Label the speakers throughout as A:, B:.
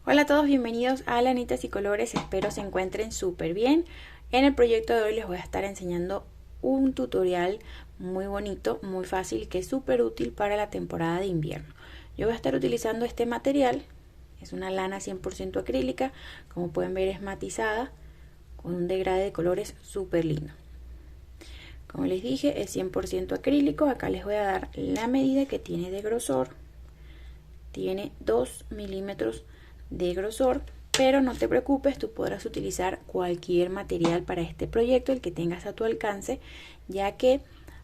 A: Hola a todos, bienvenidos a Lanitas y Colores, espero se encuentren súper bien. En el proyecto de hoy les voy a estar enseñando un tutorial muy bonito, muy fácil, que es súper útil para la temporada de invierno. Yo voy a estar utilizando este material, es una lana 100% acrílica, como pueden ver es matizada, con un degradé de colores súper lindo. Como les dije, es 100% acrílico. Acá les voy a dar la medida que tiene de grosor. Tiene 2 milímetros de grosor, pero no te preocupes, tú podrás utilizar cualquier material para este proyecto, el que tengas a tu alcance, ya que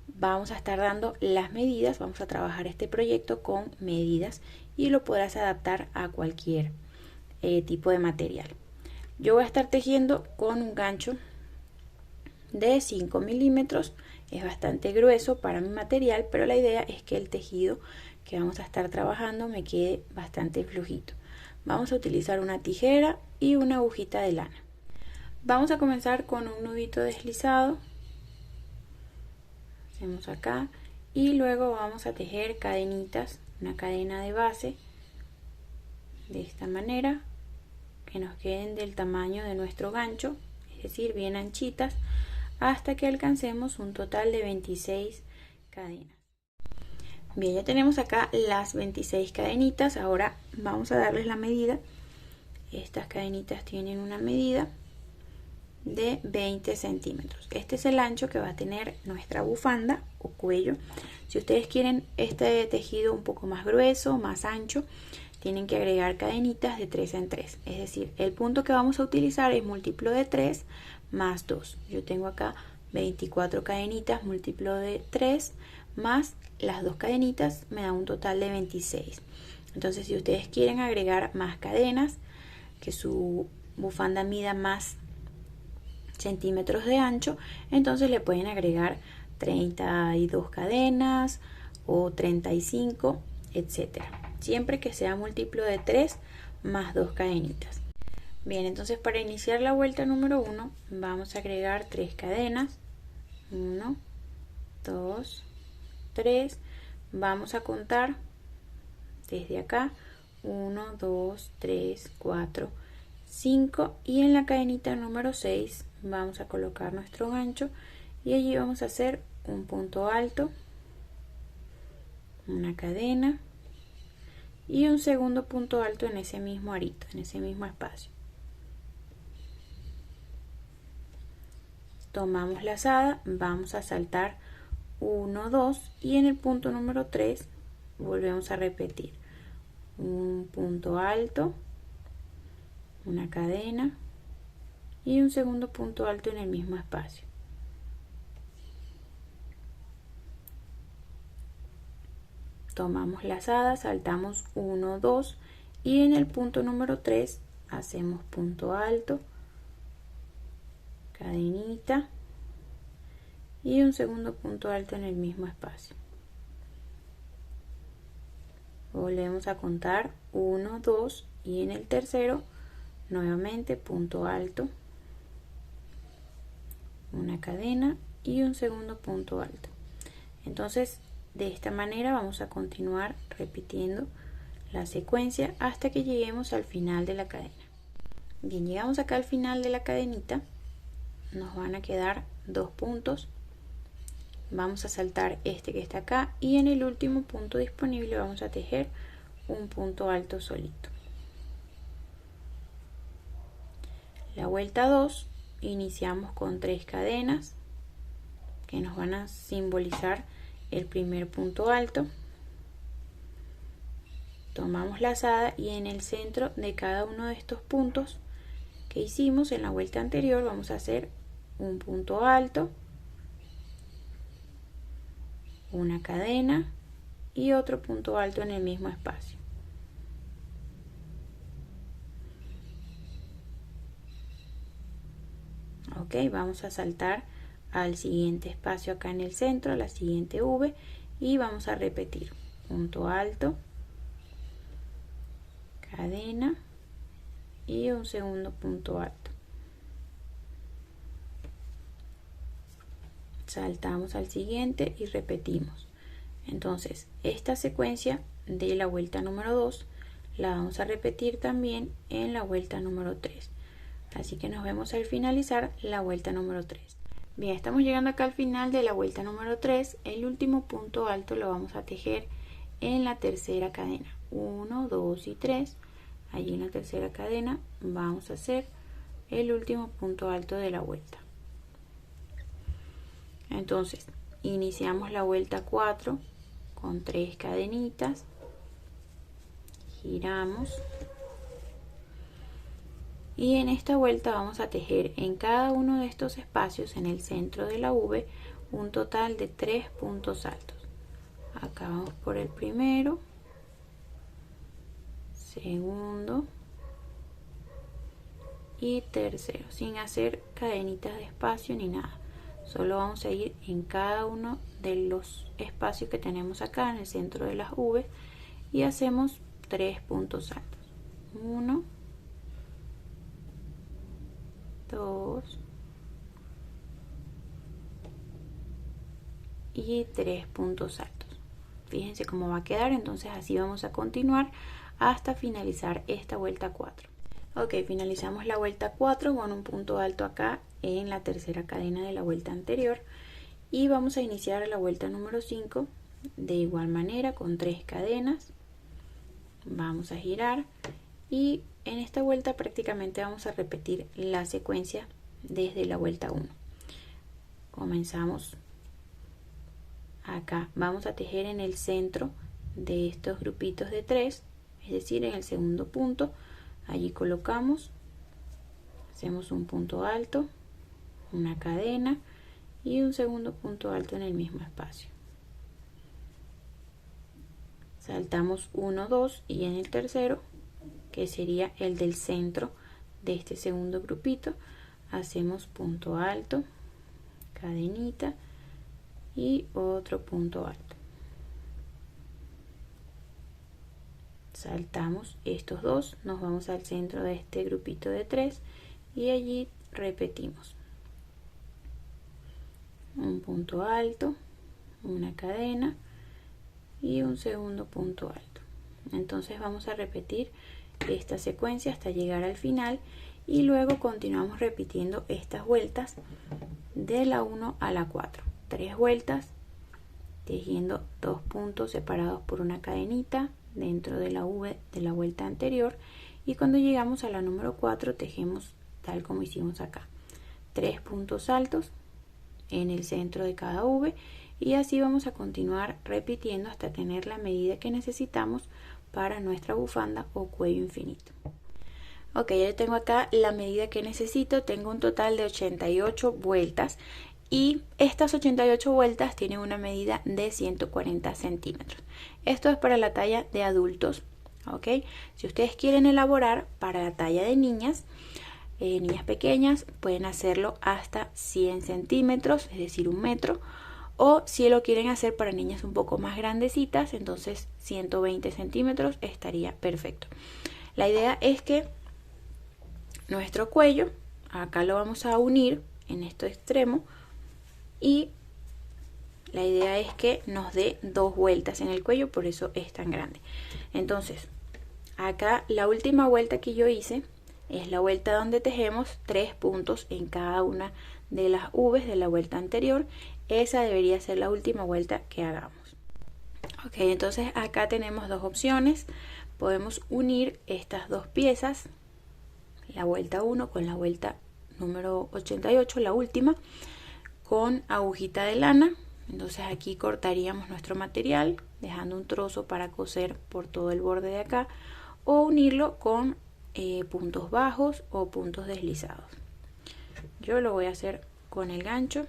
A: vamos a estar dando las medidas, vamos a trabajar este proyecto con medidas y lo podrás adaptar a cualquier tipo de material. Yo voy a estar tejiendo con un gancho de 5 milímetros, es bastante grueso para mi material, pero la idea es que el tejido que vamos a estar trabajando me quede bastante flojito. Vamos a utilizar una tijera y una agujita de lana. Vamos a comenzar con un nudito deslizado, hacemos acá y luego vamos a tejer cadenitas, una cadena de base de esta manera, que nos queden del tamaño de nuestro gancho, es decir, bien anchitas, hasta que alcancemos un total de 26 cadenas. Bien, ya tenemos acá las 26 cadenitas. Ahora vamos a darles la medida. Estas cadenitas tienen una medida de 20 centímetros. Este es el ancho que va a tener nuestra bufanda o cuello. Si ustedes quieren este tejido un poco más grueso, más ancho, tienen que agregar cadenitas de 3 en 3. Es decir, el punto que vamos a utilizar es múltiplo de 3 más 2. Yo tengo acá 24 cadenitas, múltiplo de 3 más las 2 cadenitas me da un total de 26. Entonces, si ustedes quieren agregar más cadenas, que su bufanda mida más centímetros de ancho, entonces le pueden agregar 32 cadenas o 35, etcétera, siempre que sea múltiplo de 3 más 2 cadenitas. Bien, entonces para iniciar la vuelta número 1 vamos a agregar 3 cadenas, 1, 2, 3, vamos a contar desde acá 1, 2, 3, 4, 5 y en la cadenita número 6 vamos a colocar nuestro gancho y allí vamos a hacer un punto alto, una cadena y un segundo punto alto en ese mismo arito, en ese mismo espacio. Tomamos lazada, vamos a saltar 1, 2 y en el punto número 3 volvemos a repetir un punto alto, una cadena y un segundo punto alto en el mismo espacio. Tomamos lazada, saltamos 1, 2 y en el punto número 3 hacemos punto alto, cadenita y un segundo punto alto en el mismo espacio. Volvemos a contar 1, 2 y en el tercero nuevamente punto alto, una cadena y un segundo punto alto. Entonces de esta manera vamos a continuar repitiendo la secuencia hasta que lleguemos al final de la cadena. Bien, llegamos acá al final de la cadenita, nos van a quedar 2 puntos, vamos a saltar este que está acá y en el último punto disponible vamos a tejer un punto alto solito. La vuelta 2 iniciamos con 3 cadenas que nos van a simbolizar el primer punto alto. Tomamos lazada y en el centro de cada uno de estos puntos que hicimos en la vuelta anterior vamos a hacer un punto alto, una cadena y otro punto alto en el mismo espacio. Ok, vamos a saltar al siguiente espacio acá en el centro, a la siguiente V y vamos a repetir punto alto, cadena y un segundo punto alto. Saltamos al siguiente y repetimos. Entonces esta secuencia de la vuelta número 2 la vamos a repetir también en la vuelta número 3. Así que nos vemos al finalizar la vuelta número 3. Bien, estamos llegando acá al final de la vuelta número 3. El último punto alto lo vamos a tejer en la tercera cadena. 1, 2 y 3. Allí en la tercera cadena vamos a hacer el último punto alto de la vuelta. Entonces, iniciamos la vuelta 4 con 3 cadenitas. Giramos. Y en esta vuelta vamos a tejer en cada uno de estos espacios en el centro de la V un total de 3 puntos altos. Acá vamos por el primero, segundo y tercero, sin hacer cadenitas de espacio ni nada. Solo vamos a ir en cada uno de los espacios que tenemos acá en el centro de las V y hacemos 3 puntos altos. 1, 2 y 3 puntos altos. Fíjense cómo va a quedar. Entonces así vamos a continuar hasta finalizar esta vuelta 4. Ok, finalizamos la vuelta 4 con un punto alto acá en la tercera cadena de la vuelta anterior y vamos a iniciar la vuelta número 5 de igual manera con 3 cadenas. Vamos a girar y en esta vuelta prácticamente vamos a repetir la secuencia desde la vuelta 1. Comenzamos acá, vamos a tejer en el centro de estos grupitos de 3, es decir, en el segundo punto. Allí colocamos, hacemos un punto alto, una cadena y un segundo punto alto en el mismo espacio. Saltamos 1, 2 y en el tercero, que sería el del centro de este segundo grupito, hacemos punto alto, cadenita y otro punto alto. Saltamos estos dos, nos vamos al centro de este grupito de 3 y allí repetimos un punto alto, una cadena y un segundo punto alto. Entonces vamos a repetir esta secuencia hasta llegar al final y luego continuamos repitiendo estas vueltas de la 1 a la 4. 3 vueltas tejiendo 2 puntos separados por una cadenita dentro de la V de la vuelta anterior y cuando llegamos a la número 4 tejemos tal como hicimos acá, 3 puntos altos en el centro de cada V y así vamos a continuar repitiendo hasta tener la medida que necesitamos para nuestra bufanda o cuello infinito. Ok, ya tengo acá la medida que necesito. Tengo un total de 88 vueltas y estas 88 vueltas tienen una medida de 140 centímetros. Esto es para la talla de adultos. Ok, si ustedes quieren elaborar para la talla de niñas, niñas pequeñas, pueden hacerlo hasta 100 centímetros, es decir, 1 metro. O si lo quieren hacer para niñas un poco más grandecitas, entonces 120 centímetros estaría perfecto. La idea es que nuestro cuello, acá lo vamos a unir en este extremo y la idea es que nos dé 2 vueltas en el cuello, por eso es tan grande. Entonces, acá la última vuelta que yo hice es la vuelta donde tejemos 3 puntos en cada una de las V's de la vuelta anterior. Esa debería ser la última vuelta que hagamos. Ok, entonces acá tenemos dos opciones. Podemos unir estas dos piezas, la vuelta 1 con la vuelta número 88, la última, con agujita de lana. Entonces aquí cortaríamos nuestro material dejando un trozo para coser por todo el borde de acá, o unirlo con puntos bajos o puntos deslizados. Yo lo voy a hacer con el gancho,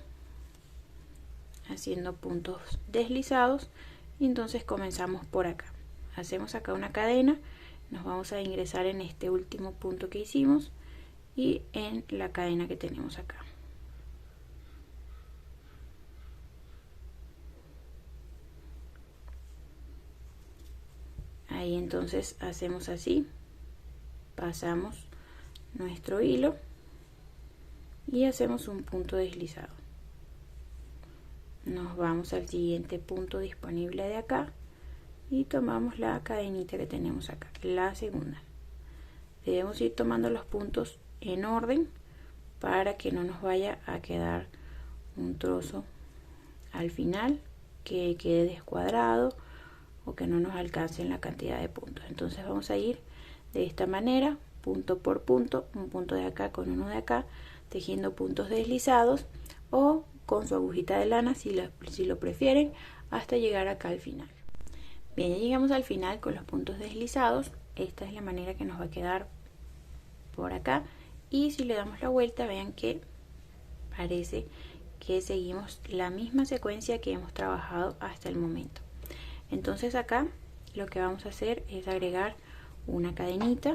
A: haciendo puntos deslizados, y entonces comenzamos por acá. Hacemos acá una cadena, nos vamos a ingresar en este último punto que hicimos y en la cadena que tenemos acá. Ahí entonces hacemos así, pasamos nuestro hilo y hacemos un punto deslizado. Nos vamos al siguiente punto disponible de acá, y tomamos la cadenita que tenemos acá, la segunda. Debemos ir tomando los puntos en orden para que no nos vaya a quedar un trozo al final que quede descuadrado o que no nos alcance la cantidad de puntos. Entonces vamos a ir de esta manera, punto por punto, un punto de acá con uno de acá, tejiendo puntos deslizados o con su agujita de lana si lo prefieren, hasta llegar acá al final. Bien, ya llegamos al final con los puntos deslizados. Esta es la manera que nos va a quedar por acá, y si le damos la vuelta vean que parece que seguimos la misma secuencia que hemos trabajado hasta el momento. Entonces acá lo que vamos a hacer es agregar una cadenita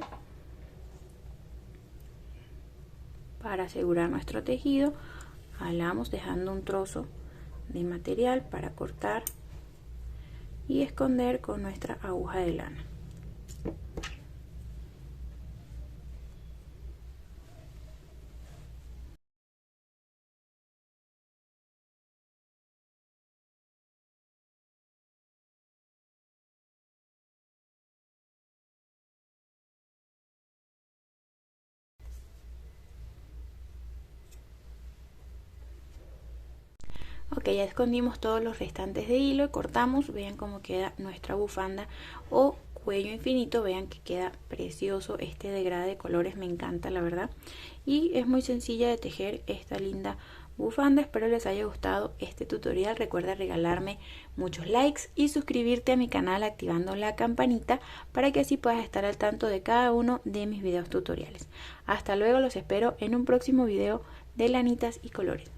A: para asegurar nuestro tejido. Jalamos dejando un trozo de material para cortar y esconder con nuestra aguja de lana. Ok, ya escondimos todos los restantes de hilo y cortamos. Vean cómo queda nuestra bufanda o cuello infinito. Vean que queda precioso este degradé de colores, me encanta la verdad. Y es muy sencilla de tejer esta linda bufanda. Espero les haya gustado este tutorial. Recuerda regalarme muchos likes y suscribirte a mi canal activando la campanita para que así puedas estar al tanto de cada uno de mis videos tutoriales. Hasta luego, los espero en un próximo video de lanitas y colores.